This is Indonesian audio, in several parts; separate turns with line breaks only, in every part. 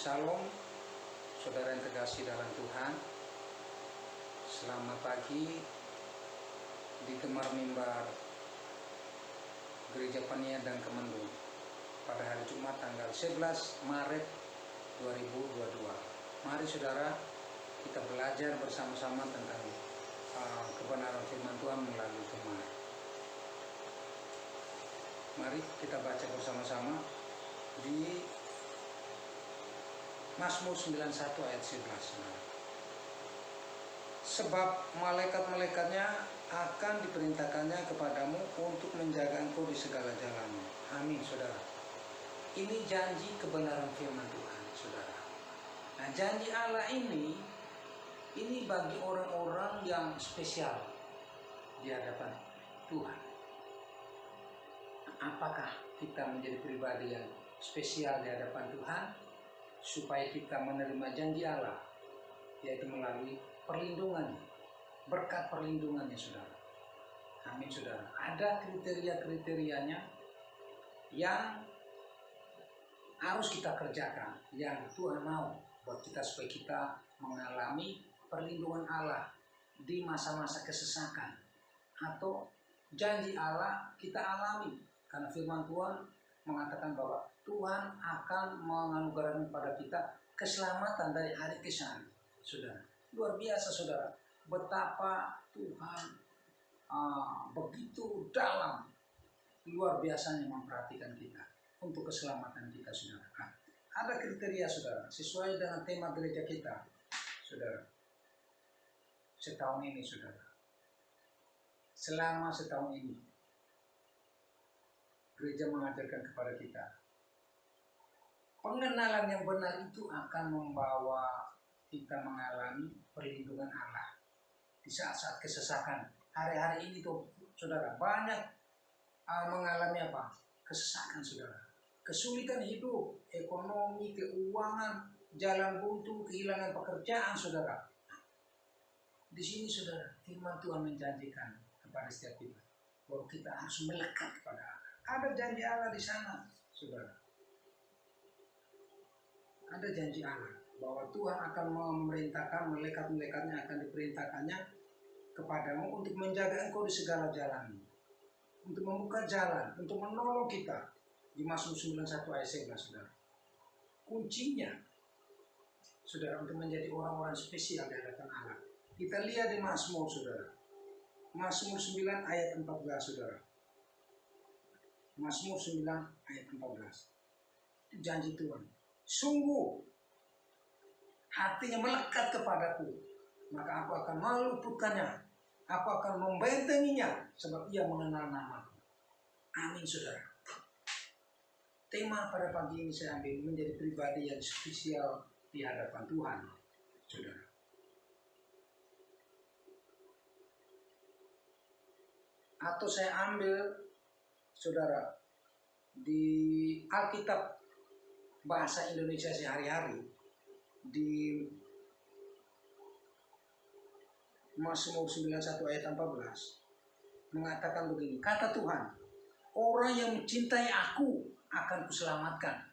Shalom, saudara yang terkasih dalam Tuhan. Selamat pagi di Gemar Mimbar Gereja Paniai dan Kemendung pada hari Jumat tanggal 11 Maret 2022. Mari saudara, kita belajar bersama-sama tentang kebenaran firman Tuhan melalui Gemar. Mari kita baca bersama-sama di Mazmur 91 ayat 11. Sebab malaikat-malaikatnya akan diperintahkannya kepadamu untuk menjaga engkau di segala jalanmu. Amin, saudara. Ini janji kebenaran firman Tuhan, saudara. Nah, janji Allah ini bagi orang-orang yang spesial di hadapan Tuhan. Apakah kita menjadi pribadi yang spesial di hadapan Tuhan? Supaya kita menerima janji Allah, yaitu melalui perlindungannya, berkat perlindungannya, saudara. Amin, saudara. Ada kriteria-kriterianya yang harus kita kerjakan, yang Tuhan mau buat kita supaya kita mengalami perlindungan Allah di masa-masa kesesakan, atau janji Allah kita alami karena firman Tuhan mengatakan bahwa Tuhan akan menganugerahkan kepada kita keselamatan dari hari ke hari. Saudara, luar biasa, saudara. Betapa Tuhan begitu dalam, luar biasanya memperhatikan kita untuk keselamatan kita, saudara. Ada kriteria, saudara, sesuai dengan tema gereja kita, saudara. Setahun ini, saudara. Selama setahun ini, gereja mengajarkan kepada kita pengenalan yang benar itu akan membawa kita mengalami perlindungan Allah di saat-saat kesesakan. Hari-hari ini tuh, saudara, banyak mengalami apa? Kesesakan, saudara. Kesulitan hidup, ekonomi, keuangan, jalan buntu, kehilangan pekerjaan, saudara. Di sini, saudara, firman Tuhan menjanjikan kepada setiap kita bahwa kita harus melekat kepada Allah. Ada janji Allah di sana, saudara. Ada janji Allah bahwa Tuhan akan memerintahkan, malaikat-malaikatnya akan diperintahkannya kepadamu untuk menjaga engkau di segala jalan, untuk membuka jalan, untuk menolong kita. Di Mazmur 91 ayat 11, saudara. Kuncinya, saudara, untuk menjadi orang-orang spesial di hadapan Allah. Kita lihat di Mazmur, saudara. Mazmur 9 ayat 14, saudara. Mazmur 9 ayat 14. Itu janji Tuhan. Sungguh hatinya melekat kepadaku, maka aku akan meluputkannya, aku akan membentenginya, sebab ia mengenal namaku. Amin, saudara. Tema pada pagi ini saya ambil menjadi pribadi yang spesial di hadapan Tuhan, saudara. Atau saya ambil, saudara, di Alkitab bahasa Indonesia sehari-hari, di Mazmur 91 ayat 14 mengatakan begini, kata Tuhan, orang yang mencintai aku akan kuselamatkan.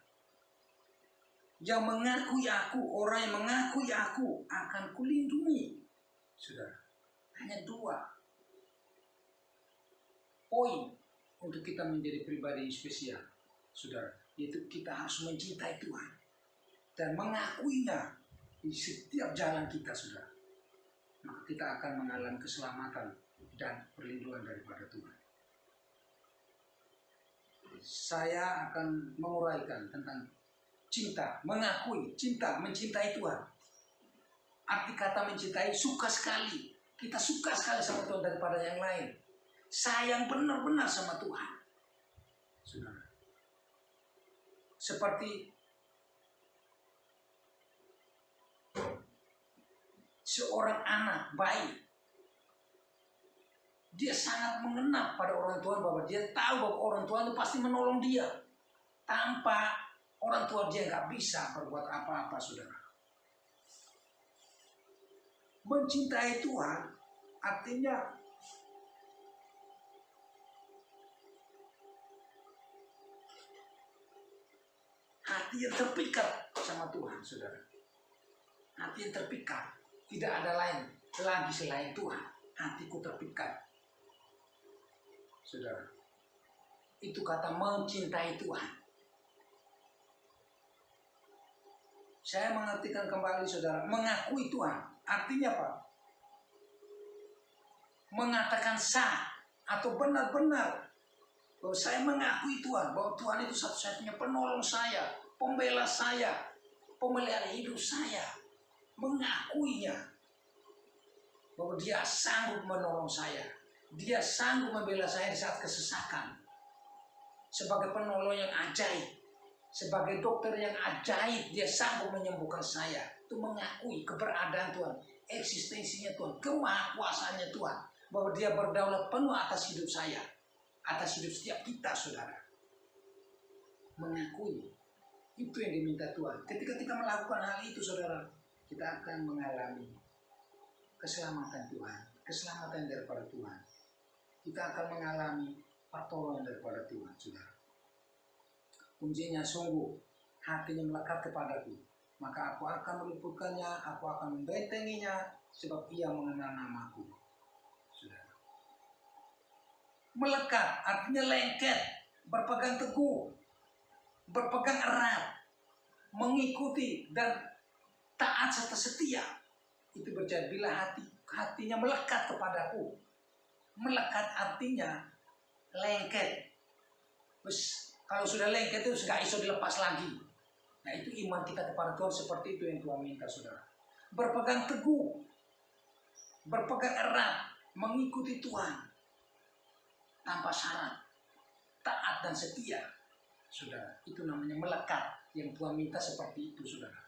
Yang mengakui aku, orang yang mengakui aku akan kulindungi. Saudara, hanya dua poin untuk kita menjadi pribadi spesial, saudara, yaitu kita harus mencintai Tuhan dan mengakuinya di setiap jalan kita, saudara. Maka kita akan mengalami keselamatan dan perlindungan daripada Tuhan. Saya akan menguraikan tentang cinta, mengakui, cinta, mencintai Tuhan. Arti kata mencintai, suka sekali. Kita suka sekali sama Tuhan daripada yang lain. Sayang benar-benar sama Tuhan, saudara. Seperti seorang anak bayi, dia sangat mengenal pada orang tua bahwa dia tahu bahwa orang tua itu pasti menolong dia. Tanpa orang tua dia nggak bisa berbuat apa-apa, saudara. Mencintai Tuhan artinya hati yang terpikat sama Tuhan, saudara. Hati yang terpikat, tidak ada lain lagi selain Tuhan. Hatiku terpikat, saudara. Itu kata mencintai Tuhan. Saya mengartikan kembali, saudara, mengakui Tuhan. Artinya apa? Mengatakan sah atau benar-benar bahwa saya mengakui Tuhan, bahwa Tuhan itu satu-satunya penolong saya, pembela saya, pemelihara hidup saya. Mengakuinya bahwa Dia sanggup menolong saya, Dia sanggup membela saya di saat kesesakan. Sebagai penolong yang ajaib, sebagai dokter yang ajaib, Dia sanggup menyembuhkan saya. Itu mengakui keberadaan Tuhan, eksistensinya Tuhan, kemahakuasaannya Tuhan, bahwa Dia berdaulat penuh atas hidup saya, atas hidup setiap kita, saudara. Mengakui, itu yang diminta Tuhan. Ketika kita melakukan hal itu, saudara, kita akan mengalami keselamatan Tuhan, keselamatan daripada Tuhan. Kita akan mengalami pertolongan daripada Tuhan, saudara. Kuncinya sungguh, hatinya melekat kepadaku, maka aku akan meluputkannya, aku akan membentenginya, sebab Ia mengenal namaku, saudara. Melekat artinya lengket, berpegang teguh, berpegang erat, mengikuti dan taat serta setia. Itu berjaya bila hatinya melekat kepadaku. Melekat artinya lengket. Kalau sudah lengket itu nggak bisa dilepas lagi. Nah, itu iman kita kepada Tuhan, seperti itu yang Tuhan minta, saudara. Berpegang teguh, berpegang erat, mengikuti Tuhan tanpa syarat, taat dan setia, saudara. Itu namanya melekat, yang Tuhan minta seperti itu, saudara.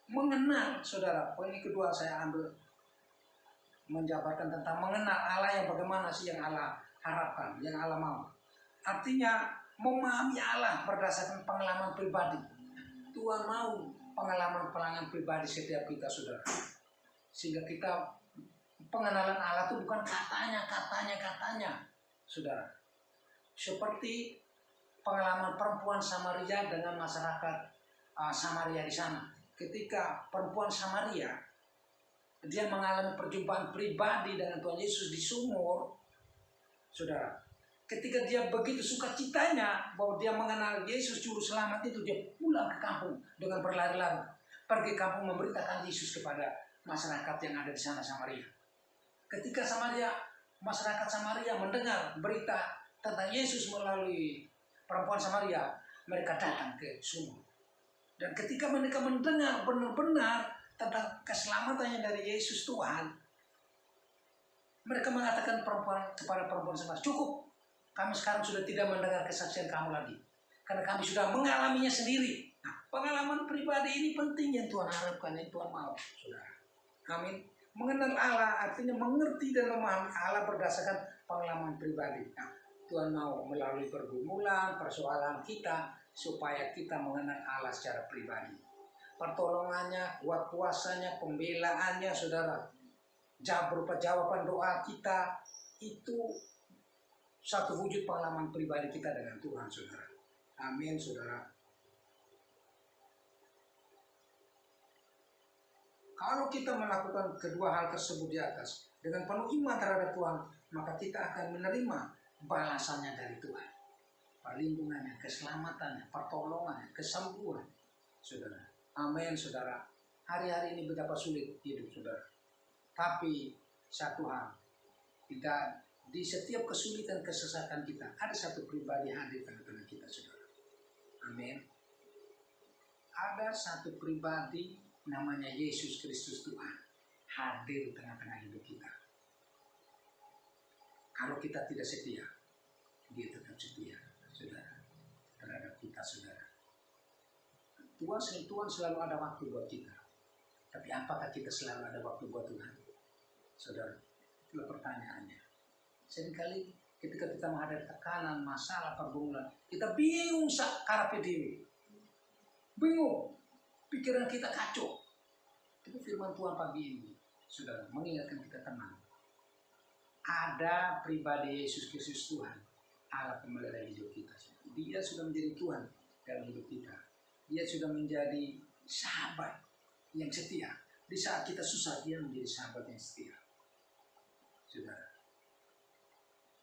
Mengenal, saudara. Poin kedua saya ambil menjabarkan tentang mengenal Allah, yang bagaimana sih yang Allah harapkan, yang Allah mau. Artinya memahami Allah berdasarkan pengalaman pribadi. Tuhan mau pengalaman pribadi setiap kita, saudara. Sehingga kita pengenalan Allah itu bukan katanya, saudara. Seperti pengalaman perempuan Samaria dengan masyarakat Samaria di sana. Ketika perempuan Samaria, dia mengalami perjumpaan pribadi dengan Tuhan Yesus di sumur, saudara. Ketika dia begitu sukacitanya bahwa dia mengenal Yesus Juru Selamat itu, dia pulang ke kampung dengan berlari-lari, pergi kampung memberitakan Yesus kepada masyarakat yang ada di sana, Samaria. Ketika masyarakat Samaria mendengar berita tentang Yesus melalui perempuan Samaria, mereka datang ke sumur. Dan ketika mereka mendengar benar-benar tentang keselamatannya dari Yesus Tuhan, mereka mengatakan kepada perempuan Samaria, cukup, kami sekarang sudah tidak mendengar kesaksian kamu lagi, karena kami sudah mengalaminya sendiri. Nah, pengalaman pribadi ini penting yang Tuhan harapkan, yang Tuhan mau, saudara. Amin. Mengenal Allah artinya mengerti dan memahami Allah berdasarkan pengalaman pribadi. Nah, Tuhan mau melalui pergumulan, persoalan kita, supaya kita mengenal Allah secara pribadi. Pertolongannya, kuat kuasanya, pembelaannya, saudara. Berupa jawaban doa kita, itu satu wujud pengalaman pribadi kita dengan Tuhan, saudara. Amin, saudara. Kalau kita melakukan kedua hal tersebut di atas dengan penuh iman terhadap Tuhan, maka kita akan menerima balasannya dari Tuhan. Perlindungannya, keselamatannya, pertolongannya, kesembuhan, saudara. Amin, saudara. Hari-hari ini betapa sulit hidup, saudara. Tapi satu hal, tidak di setiap kesulitan kesesatan kita ada satu pribadi hadir tengah-tengah kita, saudara. Amin. Ada satu pribadi namanya Yesus Kristus Tuhan hadir di tengah-tengah hidup kita. Kalau kita tidak setia, Dia tetap setia, saudara, terhadap kita, saudara. Tuhan selalu ada waktu buat kita. Tapi apakah kita selalu ada waktu buat Tuhan? Saudara, itulah pertanyaannya. Seringkali ketika kita menghadapi tekanan, masalah, pergumulan, kita bingung karepe dhewe. Bingung. Pikiran kita kacau. Tapi firman Tuhan pagi ini, saudara, mengingatkan kita tenang. Ada pribadi Yesus Kristus Tuhan, Allah pemelihara hidup kita. Dia sudah menjadi Tuhan dalam hidup kita. Dia sudah menjadi sahabat yang setia. Di saat kita susah, dia menjadi sahabat yang setia. Saudara,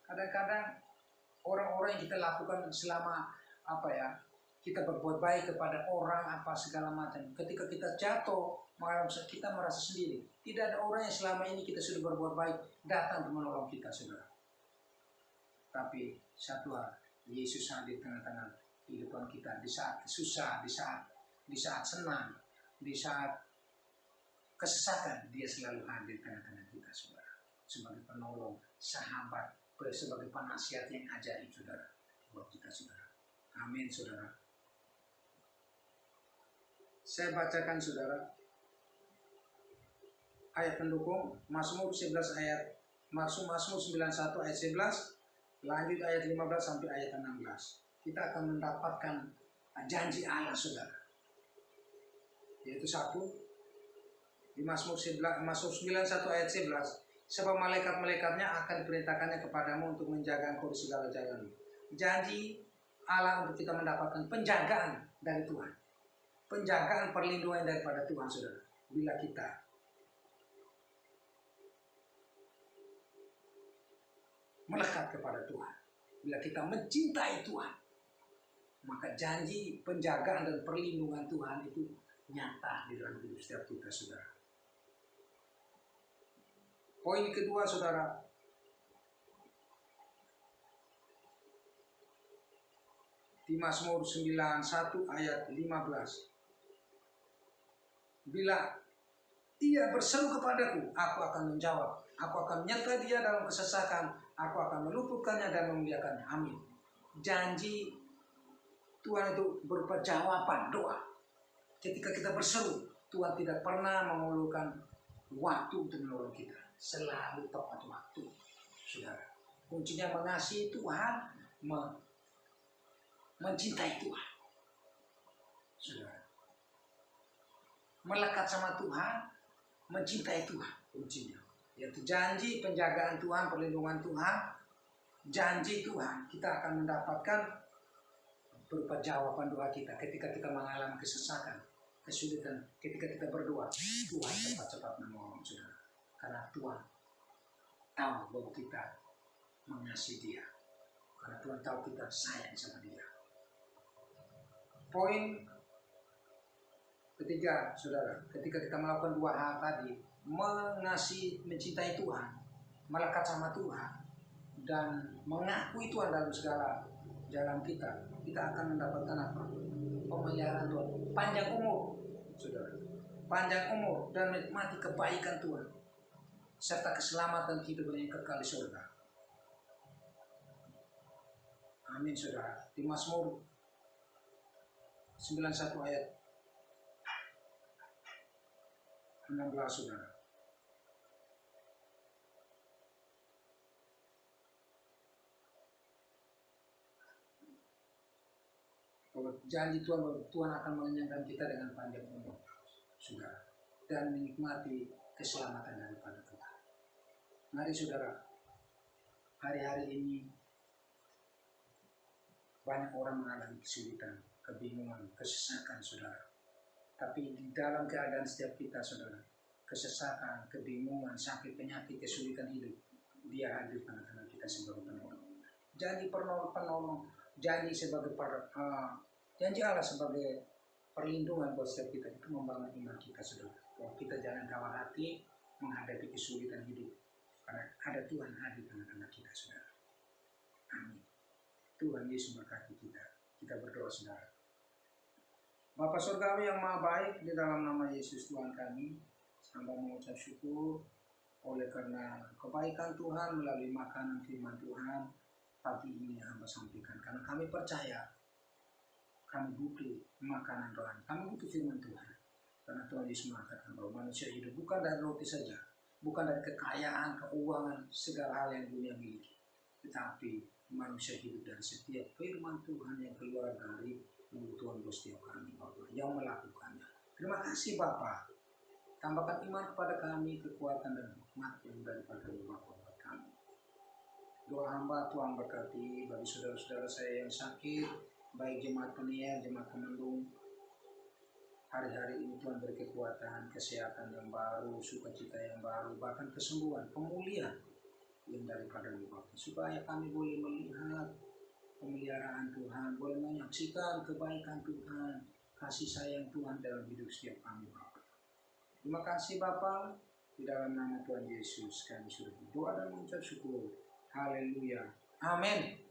kadang-kadang orang-orang yang kita lakukan selama kita berbuat baik kepada orang segala macam. Ketika kita jatuh, kita merasa sendiri. Tidak ada orang yang selama ini kita sudah berbuat baik datang untuk menolong kita, saudara. Tapi satu hal, Yesus hadir di tengah-tengah kehidupan kita di saat susah, di saat senang, di saat kesesakan. Dia selalu hadir di tengah-tengah kita, saudara, sebagai penolong, sahabat, sebagai penasihat yang ajaib, saudara, buat kita, saudara. Amin, saudara. Saya bacakan, saudara, ayat pendukung Mazmur 11 ayat Mazmur 91 ayat 11, lanjut ayat 15 sampai ayat 16. Kita akan mendapatkan janji Allah, saudara. Yaitu satu, di Mazmur 91 ayat 11, sebab malaikat-malaikatnya akan diperintahkannya kepadamu untuk menjaga engkau di segala jalan. Janji Allah untuk kita mendapatkan penjagaan dari Tuhan. Penjagaan, perlindungan daripada Tuhan, saudara. Bila kita melekat kepada Tuhan, bila kita mencintai Tuhan, maka janji penjagaan dan perlindungan Tuhan itu nyata di dalam hidup setiap kita, saudara. Poin kedua, saudara, di Mazmur 91 ayat 15. Bila ia berseru kepadaku, aku akan menjawab. Aku akan menyertai dia dalam kesesakan. Aku akan meluputkannya dan memuliakannya. Amin. Janji Tuhan itu berupa jawaban doa. Ketika kita berseru, Tuhan tidak pernah mengulurkan waktu untuk menolong kita. Selalu tepat waktu, saudara. Kuncinya mengasihi Tuhan, mencintai Tuhan, saudara. Melekat sama Tuhan, mencintai Tuhan, kuncinya. Yaitu janji penjagaan Tuhan, perlindungan Tuhan, janji Tuhan. Kita akan mendapatkan berupa jawaban doa kita ketika kita mengalami kesesakan, kesulitan. Ketika kita berdoa, Tuhan cepat-cepat menolong, saudara. Karena Tuhan tahu bahwa kita mengasihi Dia. Karena Tuhan tahu kita sayang sama Dia. Poin ketiga, saudara, ketika kita melakukan dua hal tadi, mengasihi, mencintai Tuhan, melekat sama Tuhan, dan mengakui Tuhan dalam segala jalan kita, kita akan mendapatkan apa? Pemeliharaan Tuhan, panjang umur, saudara, panjang umur dan menikmati kebaikan Tuhan, serta keselamatan kehidupan yang kekal di surga. Amin, saudara. Di Mazmur 91 ayat 16, saudara. Bahwa janji Tuhan bahwa Tuhan akan mengenyangkan kita dengan panjang umur, saudara, dan menikmati keselamatan daripada Tuhan. Mari, saudara, hari-hari ini banyak orang mengalami kesulitan, kebingungan, kesesakan, saudara. Tapi di dalam keadaan setiap kita, saudara, kesesakan, kebingungan, sakit, penyakit, kesulitan hidup, Dia hadir tengah-tengah kita sebagai penolong. Janji penolong, janji janji Allah sebagai perlindungan buat setiap kita itu membangun iman kita, saudara. Bahwa kita jangan kawal hati menghadapi kesulitan hidup, karena ada Tuhan hadir tengah-tengah kita, saudara. Amin. Tuhan Yesus memberkati kita. Kita berdoa, saudara. Bapa Surgawi yang Maha Baik, di dalam nama Yesus Tuhan kami, hamba mengucap syukur oleh karena kebaikan Tuhan melalui makanan firman Tuhan pagi ini yang hamba sampaikan. Karena kami percaya, kami butuh makanan rohani, kami butuh firman Tuhan. Karena Tuhan Yesus mengatakan bahwa manusia hidup bukan dari roti saja, bukan dari kekayaan, keuangan, segala hal yang dunia miliki, tetapi manusia hidup dari setiap firman Tuhan yang keluar dari mulut Tuhan buat setiap kami, Bapak, yang melakukannya. Terima kasih, Bapak. Tambahkan iman kepada kami, kekuatan dan hikmat yang daripada Bapak buat kami. Doa hamba Tuhan berkati bagi saudara-saudara saya yang sakit, baik jemaat Peniel, jemaat Temendung. Hari-hari ini Tuhan beri kekuatan, kesehatan yang baru, sukacita yang baru, bahkan kesembuhan, pemulihan yang daripada lupa. Supaya kami boleh melihat pemeliharaan Tuhan, boleh menyaksikan kebaikan Tuhan, kasih sayang Tuhan dalam hidup setiap kami, Bapak. Terima kasih Bapak, di dalam nama Tuhan Yesus kami sudah berdoa dan mengucap syukur. Haleluya. Amin.